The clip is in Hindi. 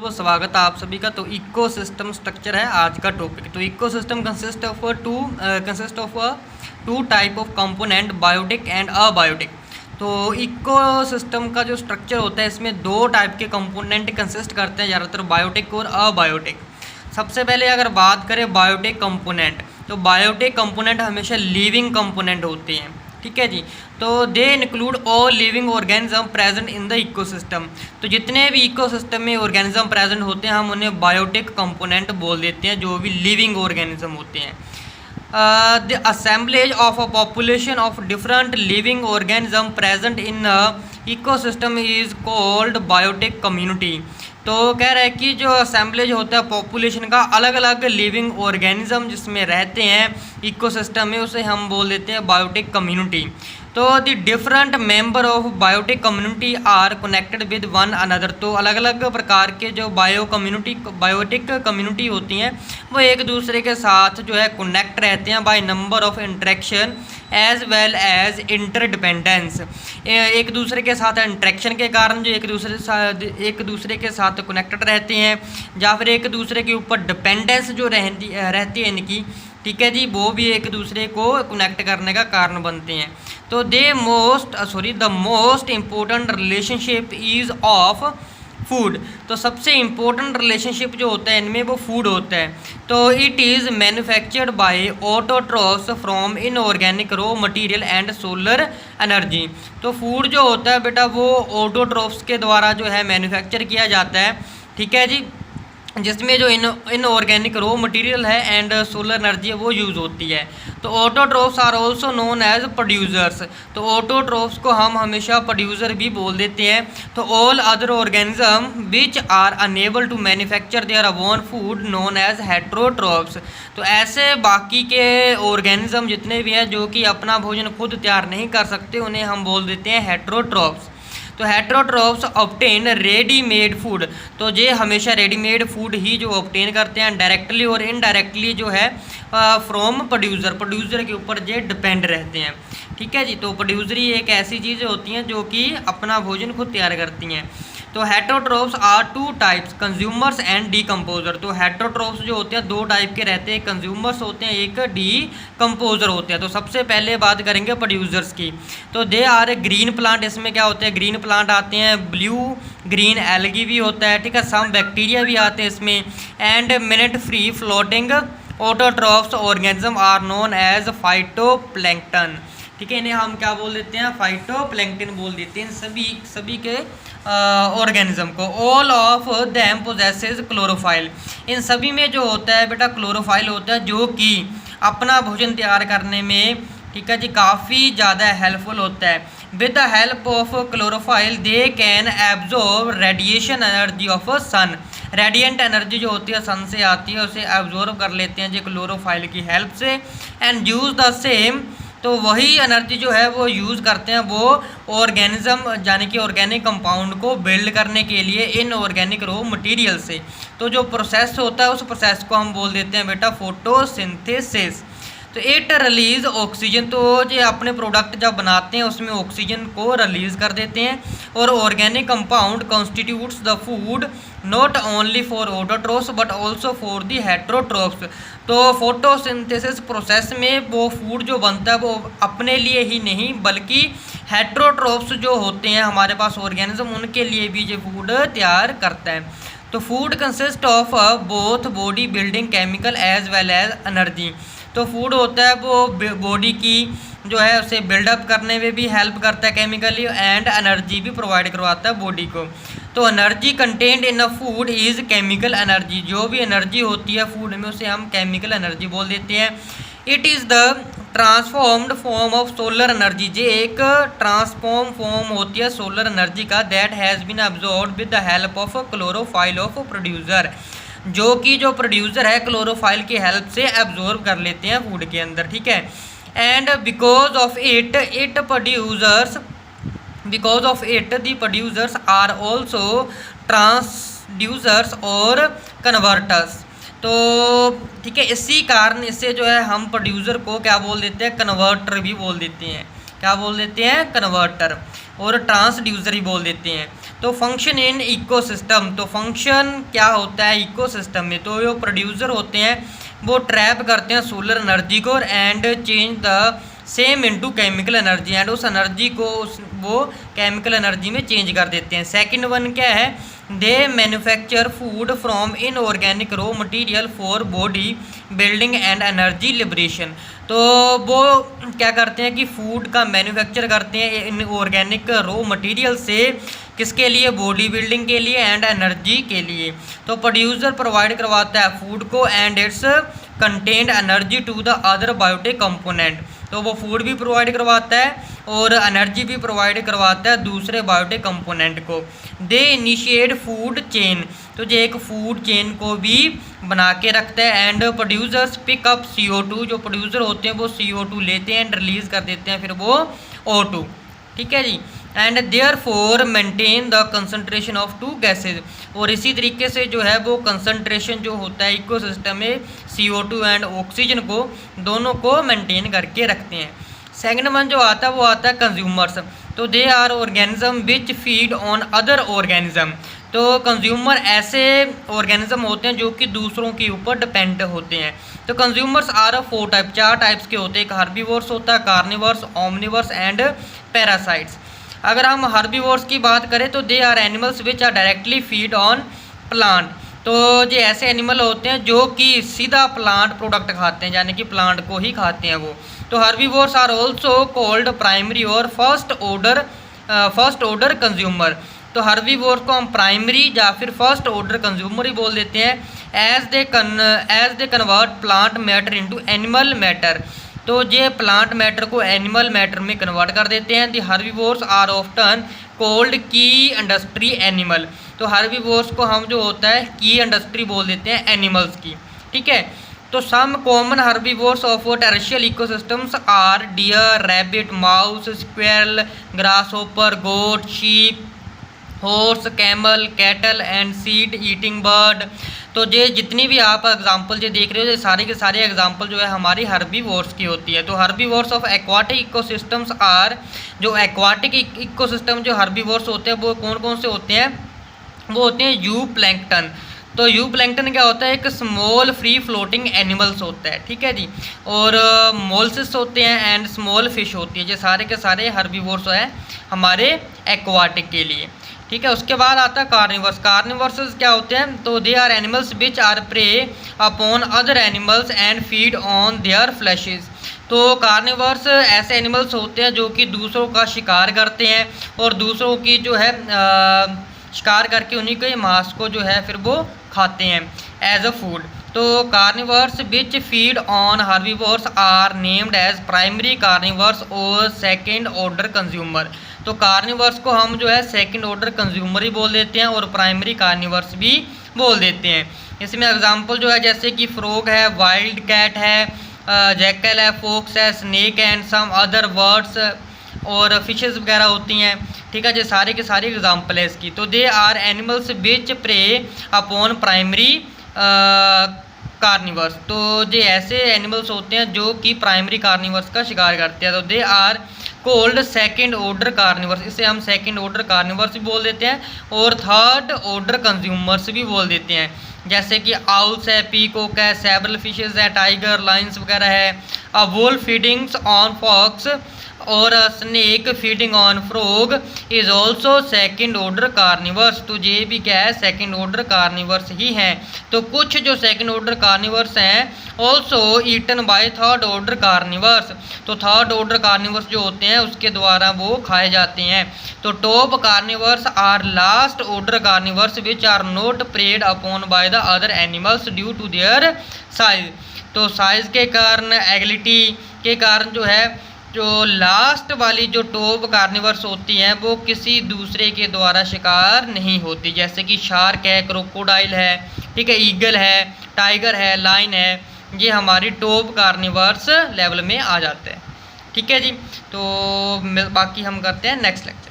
वो स्वागत है आप सभी का। तो इकोसिस्टम स्ट्रक्चर है आज का टॉपिक। तो ecosystem consist of two type of component, biotic and abiotic. तो इकोसिस्टम का जो स्ट्रक्चर होता है इसमें दो टाइप के कंपोनेंट कंसिस्ट करते हैं ज़्यादातर, बायोटिक और अबायोटिक। सबसे पहले अगर बात करें बायोटिक कंपोनेंट, तो बायोटिक कंपोनेंट हमेशा लिविंग कंपोनेंट होते हैं, ठीक है जी। तो they include all living organism present in the ecosystem. तो जितने भी इकोसिस्टम में ऑर्गेनिज्म प्रेजेंट होते हैं हम उन्हें बायोटिक कंपोनेंट बोल देते हैं, जो भी लिविंग ऑर्गेनिज्म होते हैं। The assemblage of a population of different living organism present in ecosystem is called biotic community. तो कह रहा है कि जो असेंबलेज होता है पॉपुलेशन का, अलग अलग लिविंग ऑर्गेनिज्म जिसमें रहते हैं इकोसिस्टम में, उसे हम बोल देते हैं बायोटिक कम्युनिटी। तो the different member of biotic community are connected with one another. तो अलग अलग प्रकार के जो बायोटिक कम्युनिटी होती हैं वो एक दूसरे के साथ जो है कनेक्ट रहते हैं by number of interaction as well as interdependence. एक दूसरे के साथ इंटरेक्शन के कारण जो एक दूसरे के साथ कनेक्टेड रहते हैं, या फिर एक दूसरे के ऊपर डिपेंडेंस जो रहती है इनकी, ठीक है जी, वो भी एक दूसरे को कनेक्ट करने का कारण बनते हैं। तो the most important relationship is of food. तो सबसे इम्पोर्टेंट रिलेशनशिप जो होता है इनमें वो फूड होता है। तो it is manufactured by autotrophs from inorganic raw material and solar energy. तो फूड जो होता है बेटा वो ऑटोट्रॉफ्स के द्वारा जो है मैन्युफैक्चर किया जाता है, ठीक है जी, जिसमें जो इनऑर्गेनिक रॉ मटेरियल है एंड सोलर एनर्जी है वो यूज़ होती है। तो autotrophs are also known as producers. तो ऑटोट्रॉफ्स को हम हमेशा प्रोड्यूसर भी बोल देते हैं। तो all other organism which are unable to manufacture their own food known as heterotrophs. तो ऐसे बाकी के ऑर्गेनिज्म जितने भी हैं जो कि अपना भोजन खुद तैयार नहीं कर सकते उन्हें हम बोल देते हैं हेट्रोट्रॉफ्स। तो हेट्रोट्रॉफ्स ऑब्टेन रेडीमेड फूड। तो ये हमेशा रेडीमेड फूड ही जो ऑब्टेन करते हैं डायरेक्टली और इनडायरेक्टली जो है फ्रॉम प्रोड्यूसर के ऊपर ये डिपेंड रहते हैं, ठीक है जी। तो प्रोड्यूसरी एक ऐसी चीज़ होती हैं जो कि अपना भोजन खुद तैयार करती हैं। तो heterotrophs are two types, consumers and decomposer. तो हेट्रोट्रॉफ्स जो होते हैं दो टाइप के रहते हैं, कंज्यूमर्स होते हैं, एक डीकम्पोजर होते हैं। तो सबसे पहले बात करेंगे प्रोड्यूसर्स की। तो दे आर ग्रीन प्लांट। इसमें क्या होते हैं, ग्रीन प्लांट आते हैं, ब्लू ग्रीन एल्गी भी होता है, ठीक है, सम बैक्टीरिया भी आते हैं इसमें, and minute free floating autotrophs organism are known as phytoplankton. ठीक है, इन्हें हम क्या बोल देते हैं, फाइटोप्लैंक्टन बोल देते हैं सभी के ऑर्गेनिज्म को। All of them possesses chlorophyll. इन सभी में जो होता है बेटा क्लोरोफाइल होता है, जो कि अपना भोजन तैयार करने में, ठीक है जी, काफ़ी ज़्यादा हेल्पफुल होता है। With the help of chlorophyll they can absorb radiation energy of sun. Radiant energy जो होती है सन से आती है उसे एब्जॉर्ब कर लेते हैं जी क्लोरोफाइल की हेल्प से, एंड यूज़ द सेम। तो वही एनर्जी जो है वो यूज़ करते हैं वो ऑर्गेनिज्म यानी कि ऑर्गेनिक कंपाउंड को बिल्ड करने के लिए इन ऑर्गेनिक रॉ मटेरियल से। तो जो प्रोसेस होता है उस प्रोसेस को हम बोल देते हैं बेटा फोटोसिंथेसिस। तो इट रिलीज ऑक्सीजन। तो जो अपने प्रोडक्ट जब बनाते हैं उसमें ऑक्सीजन को रिलीज कर देते हैं। और organic compound constitutes the food not only for autotrophs but also for the heterotrophs. तो फोटोसिंथेसिस प्रोसेस में वो फूड जो बनता है वो अपने लिए ही नहीं बल्कि हेट्रोट्रॉफ्स जो होते हैं हमारे पास ऑर्गेनिज्म उनके लिए भी ये फूड तैयार करता है। तो food consist of both body building chemical as well as energy. तो फूड होता है वो बॉडी की जो है उसे बिल्डअप करने में भी हेल्प करता है केमिकली, एंड एनर्जी भी प्रोवाइड करवाता है बॉडी को। तो energy content in a food is chemical energy. जो भी एनर्जी होती है फूड में उसे हम केमिकल एनर्जी बोल देते हैं। It is the transformed form of solar energy. ये एक ट्रांसफॉर्म फॉर्म होती है सोलर एनर्जी का, that has been absorbed with the help of chlorophyll of producer. जो कि जो प्रोड्यूसर है क्लोरोफाइल की हेल्प से एब्जॉर्ब कर लेते हैं फूड के अंदर, ठीक है। And because of it the producers are also transducers और कन्वर्टर्स। तो ठीक है, इसी कारण इससे जो है हम प्रोड्यूसर को क्या बोल देते हैं, कन्वर्टर भी बोल देते हैं। क्या बोल देते हैं, कन्वर्टर, और ट्रांसड्यूसर ही बोल देते हैं। तो फंक्शन इन इकोसिस्टम, तो फंक्शन क्या होता है इकोसिस्टम में, तो जो प्रोड्यूसर होते हैं वो ट्रैप करते हैं सोलर एनर्जी को and change the same into chemical energy, and उस एनर्जी को वो केमिकल एनर्जी में चेंज कर देते हैं। सेकंड वन क्या है, they manufacture food from inorganic raw material for body building and energy liberation. तो वो क्या करते हैं कि फूड का मैन्युफैक्चर करते हैं इनऑर्गेनिक रॉ मटेरियल से, किसके लिए, बॉडी बिल्डिंग के लिए एंड एनर्जी के लिए। तो प्रोड्यूसर प्रोवाइड करवाता है फूड को and its content energy to the other biotic component, तो वो फूड भी प्रोवाइड करवाता है और एनर्जी भी प्रोवाइड करवाता है दूसरे बायोटिक कंपोनेंट को। दे इनिशिएट फूड चेन, तो ये एक फूड चेन को भी बना के रखता है। And producers pick up CO2, जो प्रोड्यूसर होते हैं वो CO2 लेते हैं एंड रिलीज कर देते हैं फिर वो O2, ठीक है जी। And therefore maintain the concentration of two gases, और इसी तरीके से जो है वो कंसनट्रेशन जो होता है इकोसिस्टम में CO2 एंड ऑक्सीजन को दोनों को मेंटेन करके रखते हैं। सेकंड वन जो आता है वो आता है कंज्यूमर्स, तो they are organism which feed on other organism, तो कंज्यूमर ऐसे ऑर्गेनिज्म होते हैं जो कि दूसरों के ऊपर डिपेंड होते हैं। तो कंज्यूमर्स आर 4 टाइप्स के होते हैं, एक हर्बीवोर्स होता है, कार्निवर्स, ओमनिवर्स एंड पैरासाइट्स। अगर हम हर्बीवोर्स की बात करें तो they are animals which are directly feed on plant, तो ये ऐसे एनिमल होते हैं जो कि सीधा प्लांट प्रोडक्ट खाते हैं, यानी कि प्लांट को ही खाते हैं वो। तो herbivores are also called primary और फर्स्ट ऑर्डर कंज्यूमर, तो हर्बीवोर्स को हम प्राइमरी या फिर फर्स्ट ऑर्डर कंज्यूमर ही बोल देते हैं। As they convert plant matter into animal matter, तो ये प्लांट मैटर को एनिमल मैटर में कन्वर्ट कर देते हैं। The herbivores are often called key industry animal, तो हर्बीवोर्स को हम जो होता है की इंडस्ट्री बोल देते हैं एनिमल्स की, ठीक है। तो some common herbivores of terrestrial ecosystems are deer, rabbit, mouse, squirrel, grasshopper, goat, sheep, horse, camel, cattle and seed eating bird. तो ये जितनी भी आप एग्जांपल जो देख रहे हो ये सारे के सारे एग्जांपल जो है हमारी हर्बीवोर्स की होती है। तो herbivores of aquatic ecosystems are, जो एक्वाटिक इकोसिस्टम जो हर्बीवोर्स होते हैं वो कौन कौन से होते हैं, वो होते हैं यू प्लैंकटन। तो यू प्लैंकटन क्या होता है, एक स्मॉल फ्री फ्लोटिंग एनिमल्स होता है, ठीक है जी। और मोल्सिस होते हैं एंड स्मॉल फिश होती है, ये सारे के सारे हर्बीवोर्स है हमारे एक्वाटिक के लिए, ठीक है। उसके बाद आता है कार्निवर्स। कार्निवर्स क्या होते हैं, तो they are animals which are prey upon other animals and feed on their fleshes. तो कार्निवर्स ऐसे एनिमल्स होते हैं जो कि दूसरों का शिकार करते हैं और दूसरों की जो है शिकार करके उन्हीं के मांस को जो है फिर वो खाते हैं एज अ फूड। तो carnivores which feed on herbivores are named as primary carnivores और सेकेंड ऑर्डर कंज्यूमर। तो कार्निवर्स को हम जो है सेकंड ऑर्डर कंज्यूमर ही बोल देते हैं और प्राइमरी कार्निवर्स भी बोल देते हैं। इसमें एग्जांपल जो है जैसे कि फ्रॉग है, वाइल्ड कैट है, जैकल है, फॉक्स है, snake and some other birds और फिशेस वगैरह होती हैं, ठीक है। जो सारे के सारे एग्जांपल है इसकी। तो they are animals which prey upon primary carnivores, तो ये ऐसे एनिमल्स होते हैं जो कि प्राइमरी कार्निवर्स का शिकार करते हैं। तो they are called second order carnivores, इसे हम सेकंड ऑर्डर कार्निवर्स भी बोल देते हैं और थर्ड ऑर्डर कंज्यूमर्स भी बोल देते हैं। जैसे कि आउल्स है, पीकॉक है, सेवरल फिशेस है, टाइगर, लाइन्स वगैरह है। A wolf feedings on fox और snake feeding on frog is also second order carnivores. तो ये भी क्या है, सेकेंड ऑर्डर कार्निवर्स ही हैं। तो कुछ जो सेकेंड ऑर्डर कार्निवर्स हैं also eaten by third order carnivores, तो थर्ड ऑर्डर कार्निवर्स जो होते हैं उसके द्वारा वो खाए जाते हैं। तो top carnivores are last order carnivores which are not preyed upon by the other animals due to their size. तो साइज के कारण, एगिलिटी के कारण जो है जो लास्ट वाली जो टॉप कार्निवर्स होती हैं वो किसी दूसरे के द्वारा शिकार नहीं होती। जैसे कि शार्क है, क्रोकोडाइल है, ठीक है, ईगल है, टाइगर है, लाइन है, ये हमारी टॉप कार्निवर्स लेवल में आ जाते हैं, ठीक है जी। तो बाकी हम करते हैं नेक्स्ट लेक्चर।